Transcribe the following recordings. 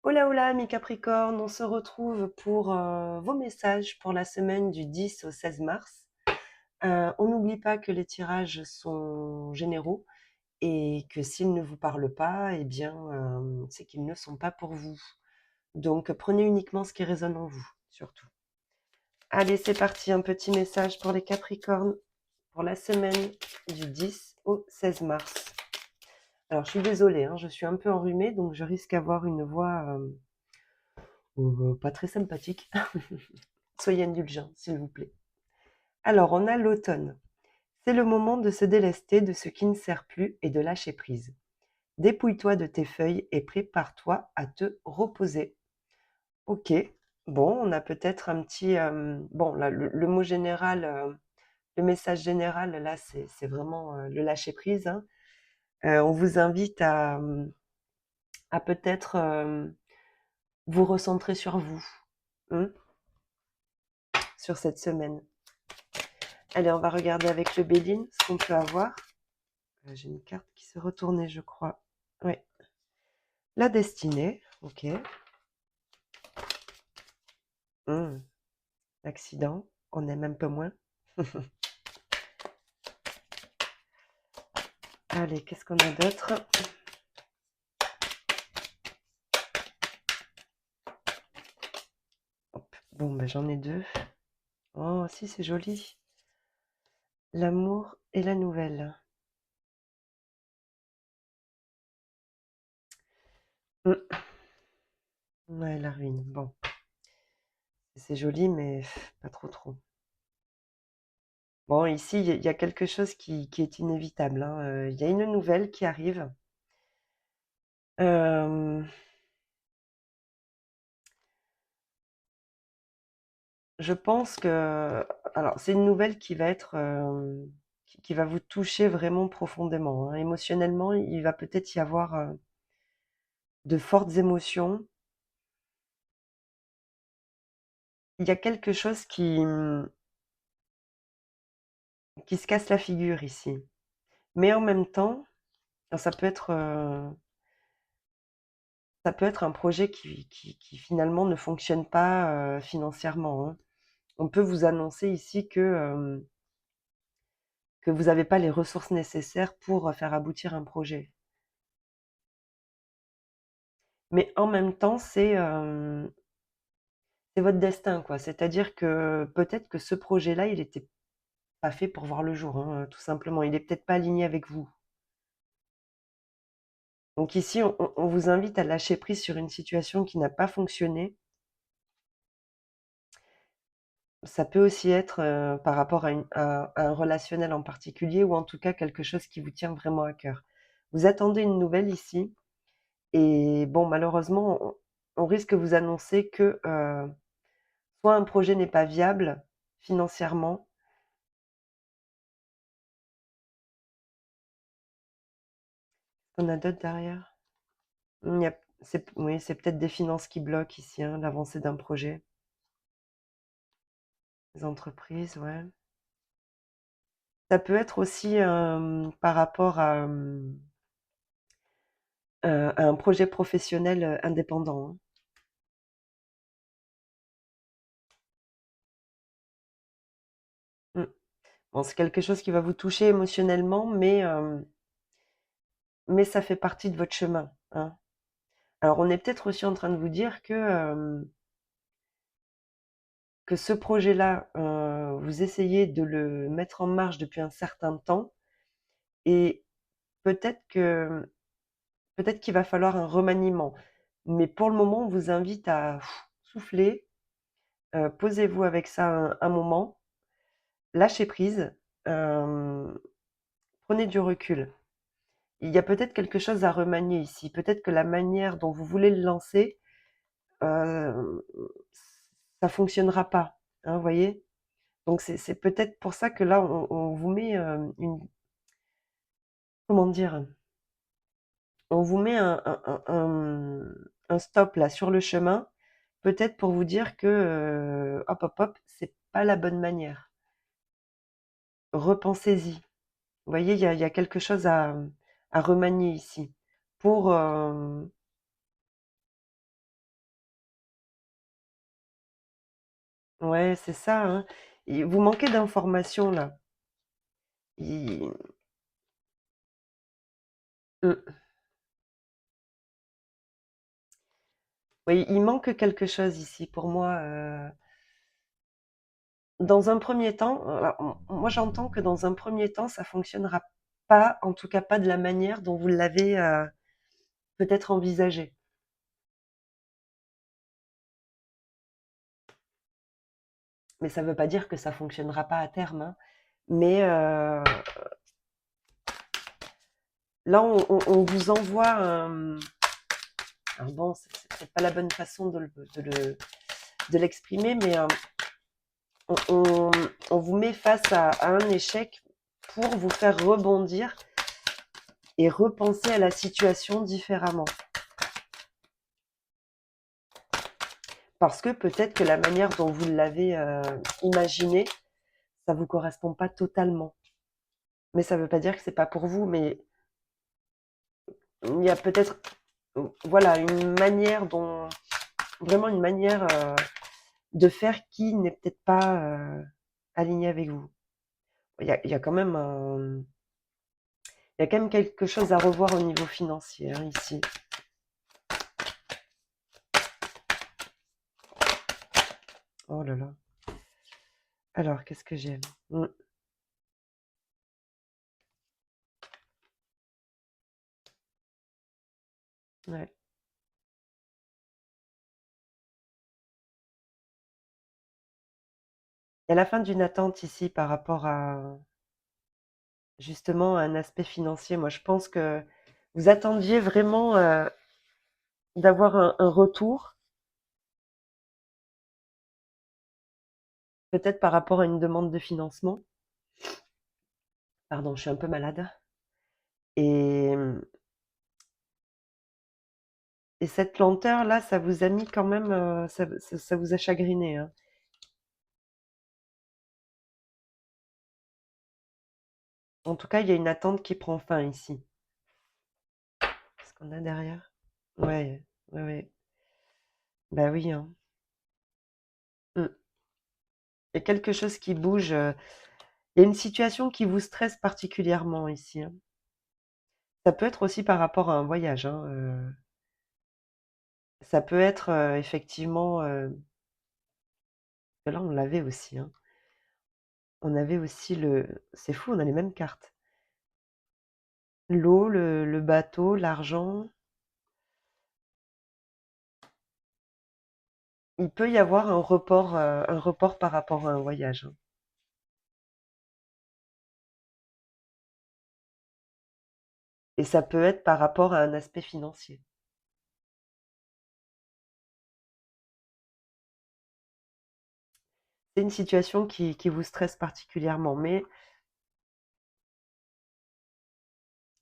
Hola hola mes Capricornes, on se retrouve pour vos messages pour la semaine du 10 au 16 mars. On n'oublie pas que les tirages sont généraux et que s'ils ne vous parlent pas, eh bien, c'est qu'ils ne sont pas pour vous. Donc prenez uniquement ce qui résonne en vous, surtout. Allez, c'est parti, un petit message pour les Capricornes pour la semaine du 10 au 16 mars. Alors, je suis désolée, hein, je suis un peu enrhumée, donc je risque d'avoir une voix pas très sympathique. Soyez indulgents, s'il vous plaît. Alors, on a l'automne. C'est le moment de se délester de ce qui ne sert plus et de lâcher prise. Dépouille-toi de tes feuilles et prépare-toi à te reposer. Ok, bon, on a peut-être un petit... bon, là, le mot général, le message général, là, c'est vraiment le lâcher prise, hein. On vous invite à peut-être vous recentrer sur vous, hein, sur cette semaine. Allez, on va regarder avec le Béline ce qu'on peut avoir. J'ai une carte qui s'est retournée, je crois. Oui. La destinée, ok. Hmm, L'accident, on aime un peu moins. Allez, qu'est-ce qu'on a d'autre? Hop. Bon, ben j'en ai deux. Oh, si, c'est joli. L'amour et la nouvelle. Hmm. Ouais, la ruine. Bon, c'est joli, mais pas trop trop. Bon, ici, il y a quelque chose qui est inévitable, hein. Il y a une nouvelle qui arrive. Euh, je pense que... Alors, c'est une nouvelle qui va être... qui va vous toucher vraiment profondément, hein. Émotionnellement, il va peut-être y avoir de fortes émotions. Il y a quelque chose qui se casse la figure ici. Mais en même temps, ça peut être, ça peut être un projet qui finalement ne fonctionne pas financièrement, hein. On peut vous annoncer ici que vous n'avez pas les ressources nécessaires pour faire aboutir un projet. Mais en même temps, c'est votre destin, quoi. C'est-à-dire que peut-être que ce projet-là, il était pas fait pour voir le jour, hein, tout simplement. Il est peut-être pas aligné avec vous. Donc ici, on vous invite à lâcher prise sur une situation qui n'a pas fonctionné. Ça peut aussi être par rapport à un relationnel en particulier ou en tout cas quelque chose qui vous tient vraiment à cœur. Vous attendez une nouvelle ici et bon, malheureusement, on risque de vous annoncer que soit un projet n'est pas viable financièrement. On a d'autres derrière. Oui, c'est peut-être des finances qui bloquent ici, hein, l'avancée d'un projet. Les entreprises, ouais. Ça peut être aussi par rapport à un projet professionnel indépendant, hein. Mm. Bon, c'est quelque chose qui va vous toucher émotionnellement, mais ça fait partie de votre chemin, hein. Alors, on est peut-être aussi en train de vous dire que ce projet-là, vous essayez de le mettre en marche depuis un certain temps et peut-être que peut-être qu'il va falloir un remaniement. Mais pour le moment, on vous invite à souffler, posez-vous avec ça un moment, lâchez prise, prenez du recul. Il y a peut-être quelque chose à remanier ici. Peut-être que la manière dont vous voulez le lancer, heu, ça fonctionnera pas, hein, vous voyez? Donc c'est peut-être pour ça que là, on vous met, une comment dire? On vous met un stop là sur le chemin, peut-être pour vous dire que, hop, hop, hop, c'est pas la bonne manière. Repensez-y. Vous voyez, il y a quelque chose à remanier ici pour, Ouais, c'est ça, hein. Et vous manquez d'informations là. Il mmh. Oui, il manque quelque chose ici pour moi, dans un premier temps, alors moi j'entends que dans un premier temps, ça fonctionnera pas, en tout cas pas de la manière dont vous l'avez, peut-être envisagé. Mais ça veut pas dire que ça fonctionnera pas à terme, hein. Mais, là on vous envoie un alors bon, c'est peut-être pas la bonne façon de l'exprimer, mais, on on on vous met face à un échec pour vous faire rebondir et repenser à la situation différemment. Parce que peut-être que la manière dont vous l'avez, imaginé, ça vous correspond pas totalement. Mais ça veut pas dire que c'est pas pour vous, mais il y a peut-être, voilà, une manière dont vraiment une manière, de faire qui n'est peut-être pas, alignée avec vous. Il y a quand même il y a quand même quelque chose à revoir au niveau financier, hein, ici. Oh là là. Alors, qu'est-ce que j'ai? Mmh, ouais. Il y a la fin d'une attente ici par rapport à justement un aspect financier. Moi, je pense que vous attendiez vraiment, d'avoir un retour, peut-être par rapport à une demande de financement. Pardon, je suis un peu malade. Et, et cette lenteur-là, ça vous a mis quand même, ça vous a chagriné, hein. En tout cas, il y a une attente qui prend fin ici. Qu'est-ce qu'on a derrière? Ouais, ouais, ouais. Bah oui, hein. Mm. Il y a quelque chose qui bouge. Il y a une situation qui vous stresse particulièrement ici, hein. Ça peut être aussi par rapport à un voyage, hein. Ça peut être effectivement. Là, on l'avait aussi, hein. On avait aussi le. C'est fou, on a les mêmes cartes. L'eau, le bateau, l'argent. Il peut y avoir un report par rapport à un voyage, hein. Et ça peut être par rapport à un aspect financier. C'est une situation qui vous stresse particulièrement. Mais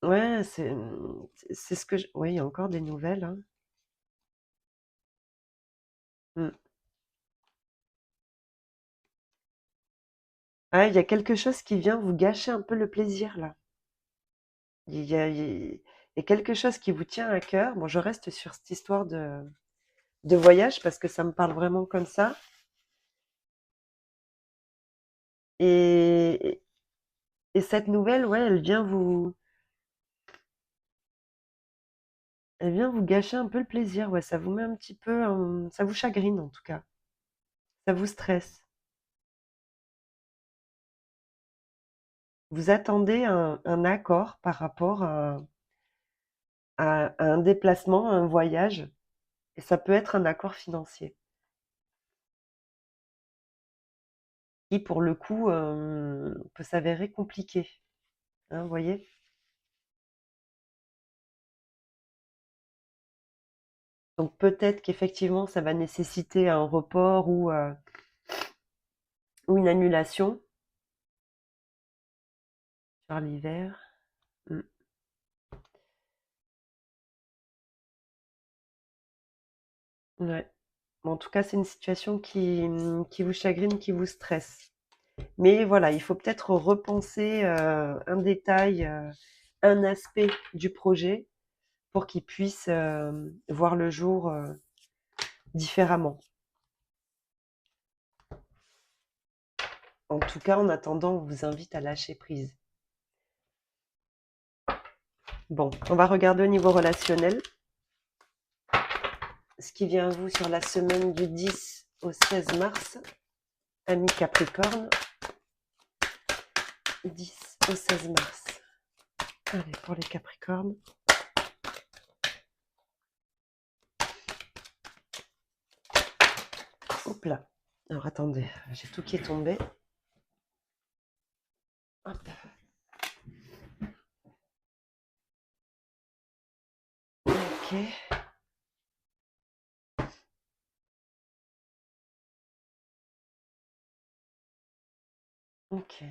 ouais, c'est ce que je. Oui, il y a encore des nouvelles, hein. Mm. Ah, il y a quelque chose qui vient vous gâcher un peu le plaisir là. Il y a quelque chose qui vous tient à cœur. Bon, je reste sur cette histoire de voyage parce que ça me parle vraiment comme ça. Et, et cette nouvelle, ouais, elle vient vous gâcher un peu le plaisir. Ouais, ça vous met un petit peu, ça vous chagrine en tout cas. Ça vous stresse. Vous attendez un accord par rapport à un déplacement, à un voyage. Et ça peut être un accord financier qui, pour le coup, peut s'avérer compliqué. Hein, vous voyez? Donc peut-être qu'effectivement, ça va nécessiter un report ou une annulation sur l'hiver. Mm. Ouais. Bon, en tout cas, c'est une situation qui vous chagrine, qui vous stresse. Mais voilà, il faut peut-être repenser un détail, un aspect du projet pour qu'il puisse voir le jour différemment. En tout cas, en attendant, on vous invite à lâcher prise. Bon, on va regarder au niveau relationnel ce qui vient à vous sur la semaine du 10 au 16 mars. Ami Capricorne, 10 au 16 mars. Allez, pour les Capricornes. Hop là. Alors attendez, j'ai tout qui est tombé. Hop. Ok. Ok.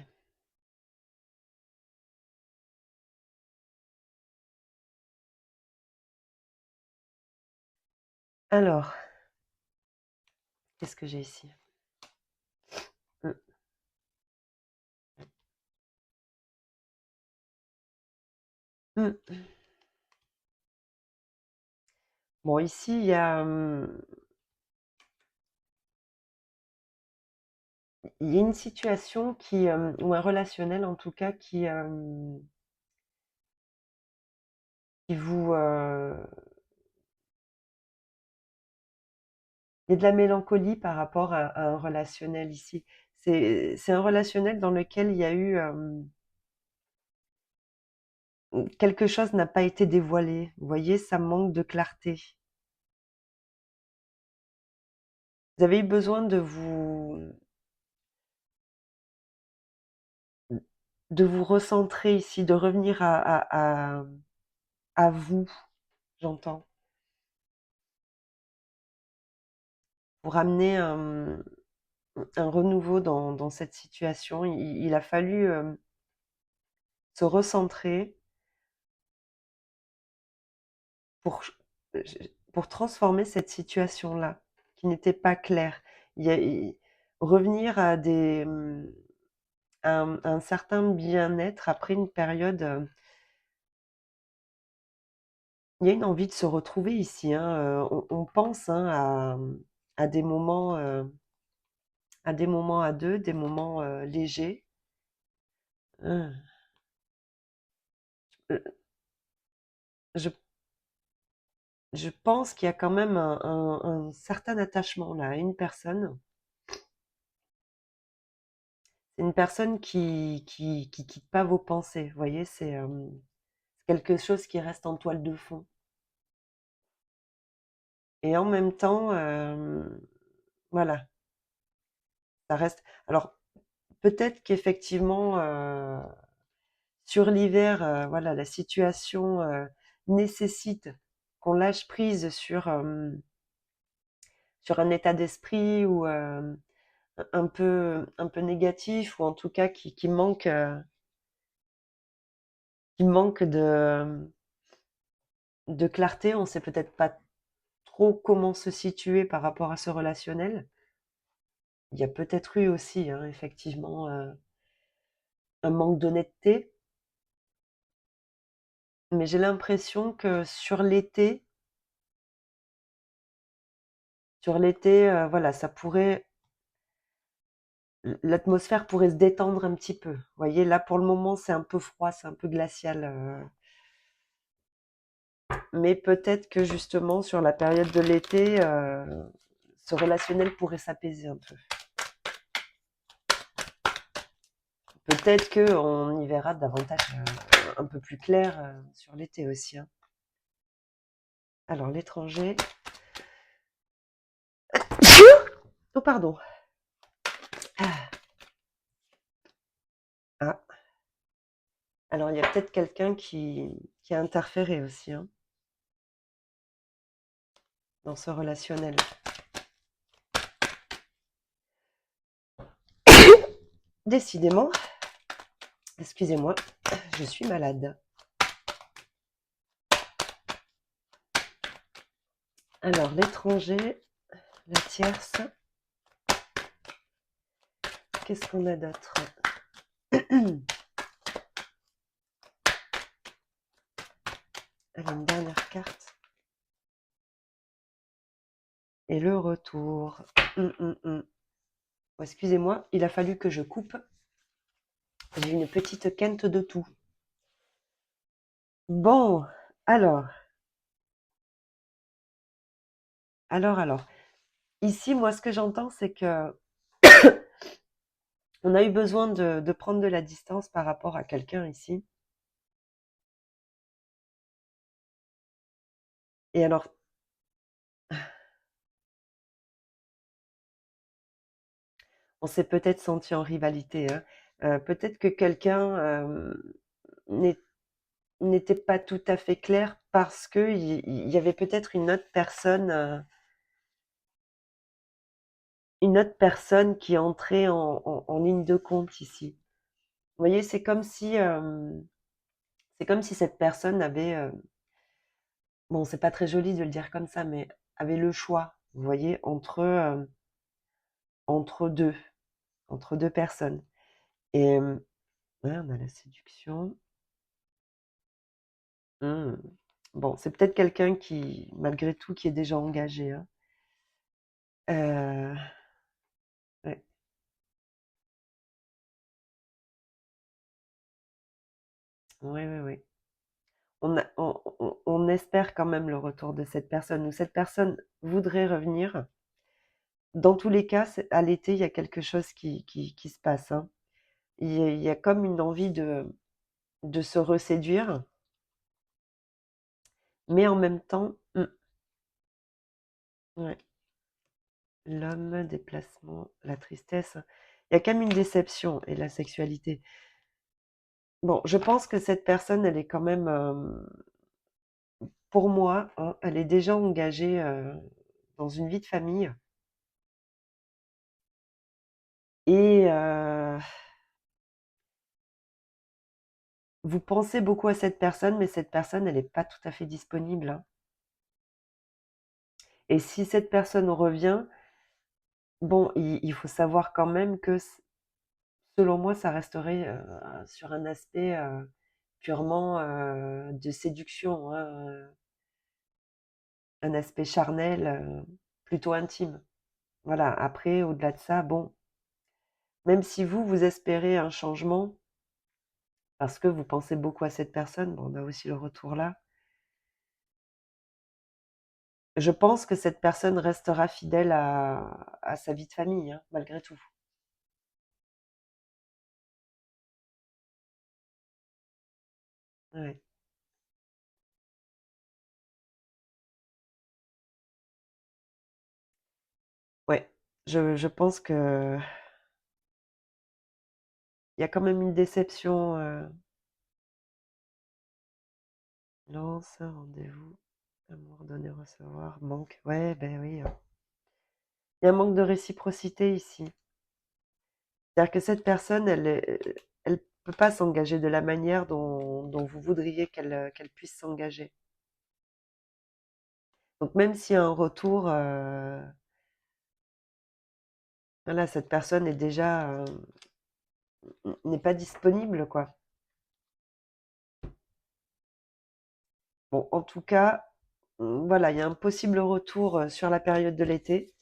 Alors, qu'est-ce que j'ai ici? Bon, ici, il y a une situation qui, ou un relationnel en tout cas, qui vous... il y a de la mélancolie par rapport à un relationnel ici. C'est un relationnel dans lequel il y a eu... quelque chose n'a pas été dévoilé. Vous voyez, ça manque de clarté. Vous avez eu besoin de vous recentrer ici, de revenir à vous, j'entends. Pour amener un renouveau dans cette situation. Il a fallu se recentrer pour, pour transformer cette situation-là, qui n'était pas claire. Revenir à un certain bien-être après une période. Il y a une envie de se retrouver ici, hein, on pense, hein, à des moments, à deux, des moments légers. Hein. Euh, Je, je pense qu'il y a quand même un certain attachement là à une personne. C'est une personne qui quitte pas vos pensées. Vous voyez, c'est quelque chose qui reste en toile de fond. Et en même temps, voilà, ça reste. Alors peut-être qu'effectivement, sur l'hiver, voilà, la situation nécessite qu'on lâche prise sur un état d'esprit ou un peu négatif, ou en tout cas qui manque de clarté. On sait peut-être pas trop comment se situer par rapport à ce relationnel. Il y a peut-être eu aussi, hein, effectivement, un manque d'honnêteté. Mais j'ai l'impression que sur l'été, voilà, ça pourrait, l'atmosphère pourrait se détendre un petit peu. Vous voyez, là pour le moment, c'est un peu froid, c'est un peu glacial. Mais peut-être que justement sur la période de l'été, ce relationnel pourrait s'apaiser un peu. Peut-être qu'on y verra davantage un peu plus clair sur l'été aussi, hein. Alors l'étranger. Oh pardon. Ah. Ah. Alors il y a peut-être quelqu'un qui a interféré aussi, hein, dans ce relationnel. Décidément, excusez-moi, je suis malade. Alors l'étranger, la tierce. Qu'est-ce qu'on a d'autre? Allez, une dernière carte. Et le retour. Oh, excusez-moi, il a fallu que je coupe. J'ai une petite quinte de tout. Bon, alors, alors. Ici, moi, ce que j'entends, c'est que on a eu besoin de prendre de la distance par rapport à quelqu'un ici. Et alors, on s'est peut-être senti en rivalité, hein. Peut-être que quelqu'un n'est- n'était pas tout à fait clair parce que il y avait peut-être une autre personne qui entrait en ligne de compte ici. Vous voyez, c'est comme si cette personne avait, bon, c'est pas très joli de le dire comme ça, mais avait le choix, vous voyez, entre deux, entre deux personnes. Et ouais, on a la séduction. Hmm. Bon, c'est peut-être quelqu'un qui, malgré tout, qui est déjà engagé, hein. Euh, ouais. Oui, oui, oui. On espère quand même le retour de cette personne, ou cette personne voudrait revenir. Dans tous les cas, à l'été, il y a quelque chose qui se passe, hein. Il y a comme une envie de se reséduire, mais en même temps, ouais, l'homme, déplacement, la tristesse. Il y a quand même une déception et la sexualité. Bon, je pense que cette personne, elle est quand même, pour moi, hein, elle est déjà engagée dans une vie de famille. Et vous pensez beaucoup à cette personne, mais cette personne, elle n'est pas tout à fait disponible, hein. Et si cette personne revient, bon, il faut savoir quand même que, selon moi, ça resterait sur un aspect purement de séduction, hein, un aspect charnel, plutôt intime. Voilà, après, au-delà de ça, bon, même si vous espérez un changement, parce que vous pensez beaucoup à cette personne, bon, on a aussi le retour là. Je pense que cette personne restera fidèle à sa vie de famille, hein, malgré tout. Ouais, ouais. Je pense que il y a quand même une déception. Lance, rendez-vous, amour, donner, recevoir, manque. Ouais, ben oui. Il y a un manque de réciprocité ici. C'est-à-dire que cette personne, elle peut pas s'engager de la manière dont vous voudriez qu'elle puisse s'engager. Donc même s'il y a un retour, voilà, cette personne est déjà, n'est pas disponible, quoi. Bon, en tout cas, voilà, il y a un possible retour sur la période de l'été.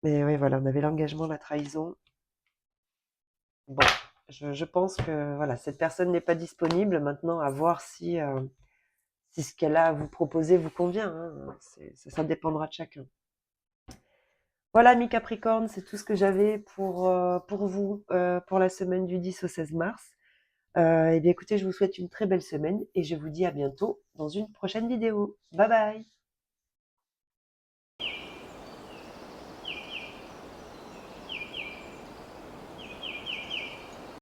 Mais oui, voilà, on avait l'engagement, la trahison. Bon, je pense que voilà, cette personne n'est pas disponible. Maintenant, à voir si ce qu'elle a à vous proposer vous convient, hein. Ça dépendra de chacun. Voilà, mi Capricorne, c'est tout ce que j'avais pour vous pour la semaine du 10 au 16 mars. Eh bien, écoutez, je vous souhaite une très belle semaine et je vous dis à bientôt dans une prochaine vidéo. Bye bye!